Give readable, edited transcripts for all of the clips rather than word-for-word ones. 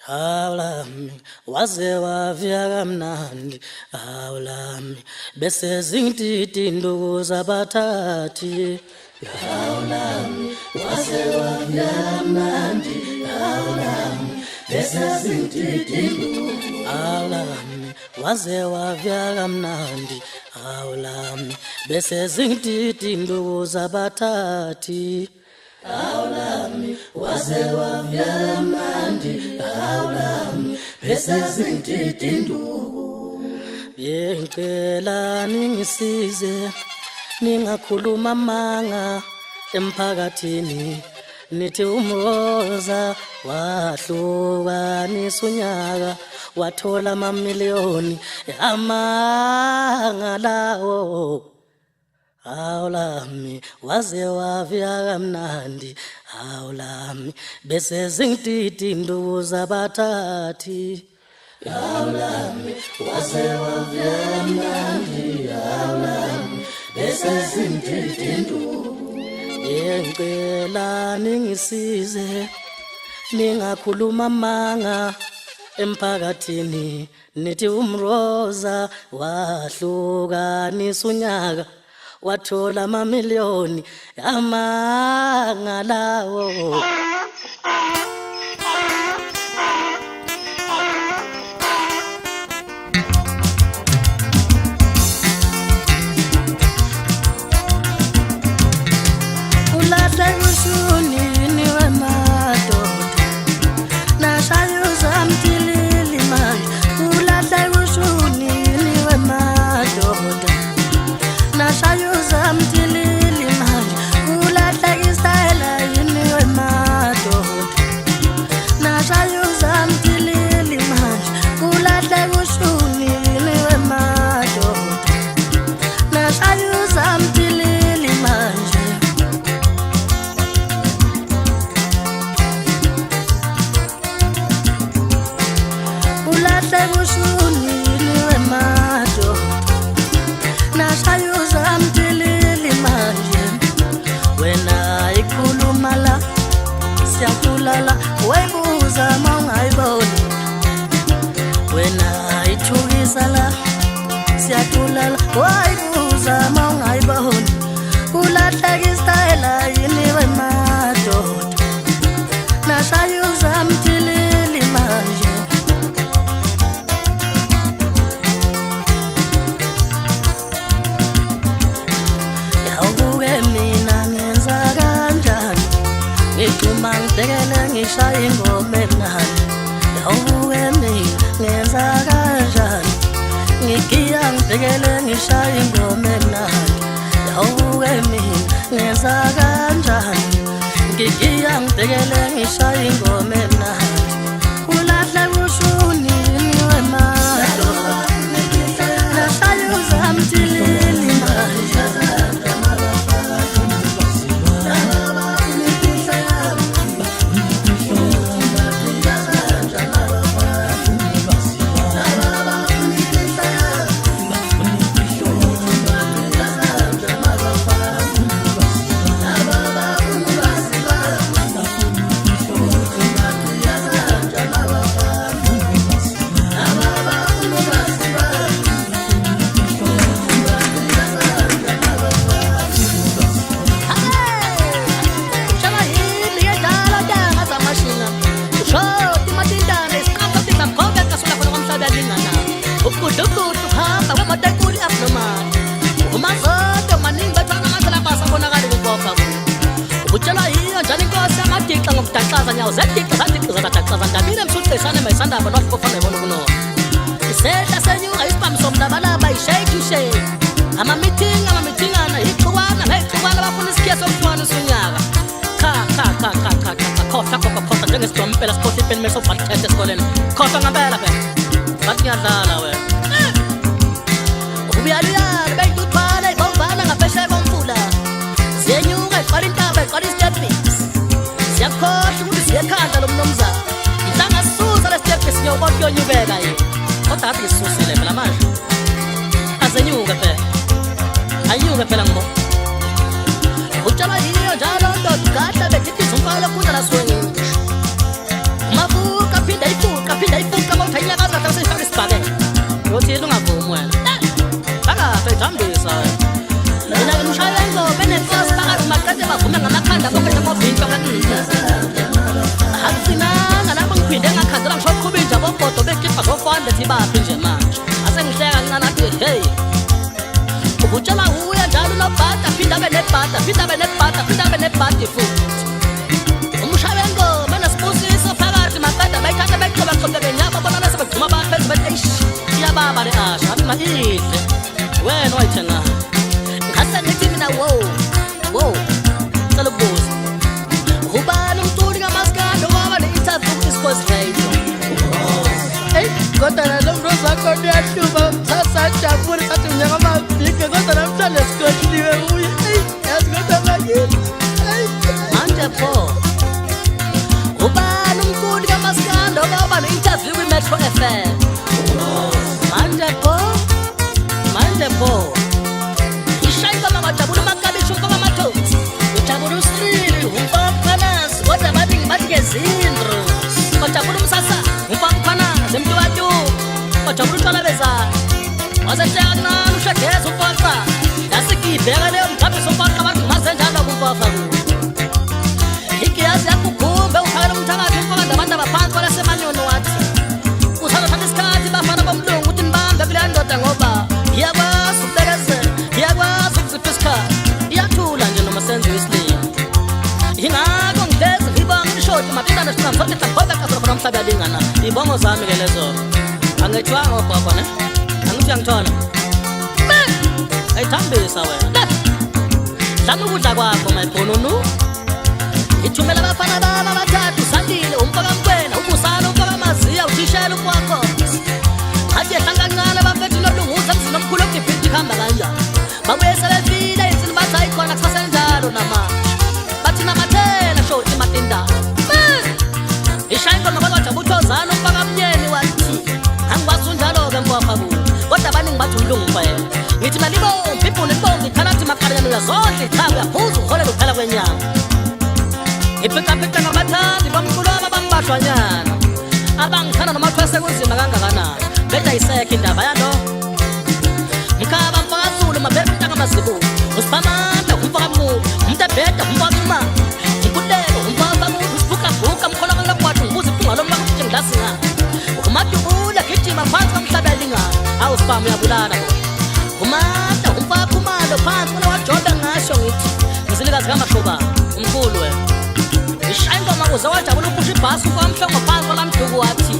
Hawlami waze wavya kamnandi hawlami bese zingititi induku zabathathi hawlami waze wavya kamnandi hawlami bese zingititi induku hawlami waze wavya kamnandi hawlami bese zingititi induku zabathathi hawlami waze wavya kamnandi hawlami bese zingititi induku ngicela ningisize ningakhuluma amanga emphakathini nithi uMroza wahlukanisa unyaka wathola amamiliyoni amanga lawo hawlami waze wavya kamnandi hawlami bese zingititi induku zabathathi hawlami waze wavya kamnandi hawlami bese zingititi induku ngicela ningisize ningakhuluma amanga emphakathini nithi uMroza wahlukanisa unyaka wathola amamiliyoni amanga lawo ulahle kushunini wemadoda nashayuza mtilili manje ulahle kushunini wemadoda nashayuza mtilili manje ulahle isayela yini wemadoda nashayuza mtilili manje ulahle kushunini wemadoda nashayuza mtilili manje ulahle kushunini wemadoda nashayuza mtilili manje wena ikhuluma la siyakulala webuza mawungayiboni wena ithukisa la siyakulala wayibuza mawungayiboni ulahlekisayela yini wemadoda nashayuza mtilili manje ngicuma ngibhekele ngishaya ingoma emnandi yawuke mina ngenza kanjani ngigiya ngibhekele ngishaya ingoma emnandi yawuke mina ngenza kanjani ngigiya ngibhekele ngishaya ingoma emnandi ulahle kushunini wemadoda nashayuza mtilili manje Mavuka pinda ifuta ukuthi baphi nje manje asengihleka kancane athi hey ubutshela uya njalo nobhada phinda abe nebhada phinda abe nebhada phinda abe nebhadi futhi umshawengo mana sibusiso phakathi maqeda bayithatha beqoba qobe nyaba bona sebegcuma baphezulu bethi eish iyababa le asha athi mayihle wena wayithena ngase ngithi mina wow cela ubuza ubani umculi ngamaskando ngoba le interview iSport Radio hey kodwa lo mroza khona uyahluba sasajabula sathi unyaka amabhike kodwa namhlanje sikhohliwe uye hey yazi kodwa ngakini hey manje pho ubani umculi ngamaskando ngoba le interview iMetro FM manje pho ishayika mabajabula makabisho ngoba mathothi ujabula usiri umpamphanazi kodwa bathi ngezindro ujabula umsasa umpamphanazi emntwatu ujabula utshwala bezana wasehleka kancane ushadeza umfafa yasikibheka leyo mgabhiso umfafa abantu mazenjalo kumfafa igiyazi yakugumbe uphakela umthakathi umfaka ndabantu abaphansi kwalasemanyoni wathi usazothatha isikhathi bafana bomlungu ukuthi nibambe kuleya ndoda ngoba iyakwazi ukubekezela iyakwazi ukuzipha isikhathi iyathula nje noma senziwe isilingo ingakho ngiveze ngibonga ishoti mapindana sinamfaka mhlawumbe kasolo khona umhlaba yalingana ibongo zami ke lezo angethwanga obaba ne angithi angithona ayithambisa wena dlala ukudla kwakho mayibhononu ithumela abafana baba abathathu sandile umfaka mkwena ubusana umfaka maziya uthishela ukwakho athi ehlanga kancane bafethu nolunguza emzini omkhulu okudibhidi khamba kanjani babuye sebefile insini bathi ayikhona kusasenjalo namanje bathi namathela shoti matindana ishayinko mabakwajabu uthozana umfaka mnyeni wathi angikwazi unjalo-ke mfafabo kodwa abaningi bathi umlungu mpela ngithi malibombi ibhuni ikhanathi makariyani uyazondla ichaka uyaphuza uholela uphela kwenyama ngiphica ngabathandi bamculo abambashwanyana abangithanda noma thwese kunzima kangakanani bedayisekho indaba yalo ngikhaba mfaka zulu mabepita ngamazibu usiphamanda umfaka mubi umtebheda umfaka cuma ngikudelo umfaka mubi usibhukabuka mkhola kangakwathu ngibuza iphunga lomba kuthi ngilasi umadubula gijima phansi komhlaba yalingana awusiphamu uyabulala umada umfaka khumalo phansi kona wajoda ngasho ngithi ngisilikazi kamashoba umkhulu wena ishayingoma kuze wajabula ukusha ibhasi ukwamhlongo phansi kwalamduku wathi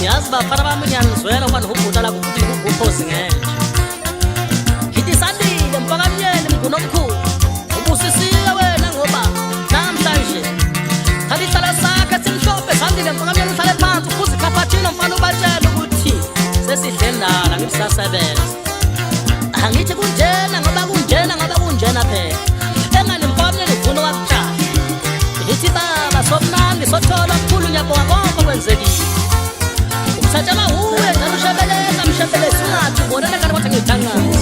yazi bafana bami ngiyanizwela ukuba nokubhutala kuthi ngukuphozi ngenje ngithi sandile mfaka mnyeni mnguni omkhulu ubusisiwe wena ngoba namhlanje thatha ihlala sakhe simhlophe sandile mfaka mnyeni uhlale phansi uphuze ikhaphachino mfana ubatshela ukuthi sesihle ndala ngithi sasebenza angithi kunjena ngoba kunjena phela engani mfaka mnyeni uvuna wakutshala ngithi baba somnandi sothola omkhulu ngiyabonga konke okwenzekile umsatshela uwe njalo ushebeleza mshebelezi ungathi ubonelekani kodwa ngiyithangana